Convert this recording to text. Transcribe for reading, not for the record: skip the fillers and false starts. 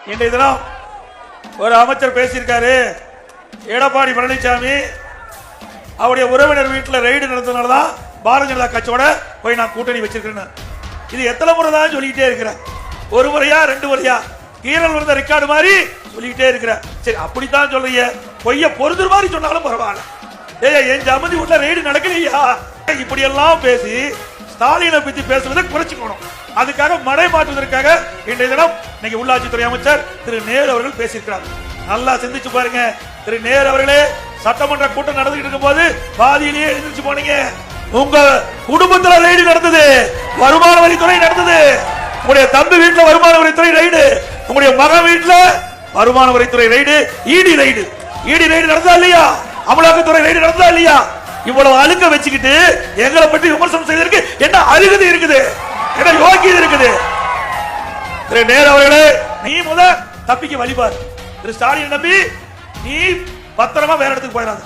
இன்றைய தினம் ஒரு அமைச்சர் பேசியிருக்காரு. எடப்பாடி பழனிசாமி அவருடைய உறவினர் வீட்டில் ரெய்டு நடந்ததுனாலதான் பாரதிய ஜனதா கட்சியோட போய் நான் கூட்டணி வச்சிருக்கேன். இது எத்தனை முறை தான் சொல்லிக்கிட்டே இருக்கிறேன். ஒரு முறையா 2 முறையா கீரல் வந்த ரெக்கார்டு மாதிரி சொல்லிக்கிட்டே இருக்கிறேன். சரி, அப்படித்தான் சொல்றீங்க, பொய்ய பொறுத்துற மாதிரி சொன்னாலும் பரவாயில்ல. என் ஜமதி உள்ள ரெய்டு நடக்கலையா? இப்படி எல்லாம் பேசி ஸ்டாலினை பத்தி பேசுவதை குறைச்சிக்கணும். அதுக்காக மடை மாற்றுவதற்காக இன்றைய தினம் இன்னைக்கு உள்ளாட்சித்துறை அமைச்சர் திரு நேரு அவர்கள் பேசியிருக்கிறார். நல்லா சிந்திச்சு பாருங்க. திரு நேரு அவர்களே, சட்டமன்ற கூட்டம் நடந்துகிட்டு இருக்கும் போது பாதியிலேயே எழுந்திருச்சு போனீங்க. உங்க குடும்பத்துல ரெய்டு நடந்தது, வருமான வரித்துறை நடந்தது, உங்களுடைய தம்பி வீட்டுல வருமான வரித்துறை ரெய்டு, உங்களுடைய மகன் வீட்டுல வருமான வரித்துறை ரெய்டு, இடி ரெய்டு நடந்தா இல்லையா? அமலாக்கத்துறை ரெய்டு நடந்தா இல்லையா? இவ்வளவு அழுக்க வச்சுக்கிட்டு எங்களை பற்றி விமர்சனம் செய்வதற்கு என்ன அருகதை இருக்குது, என்ன யோகியது இருக்குது? திரு நேரு அவர்களே, நீ முத தப்பிக்க வழிபார். திரு ஸ்டாலின் நம்பி நீ பத்திரமா வேற இடத்துக்கு போயிடாத.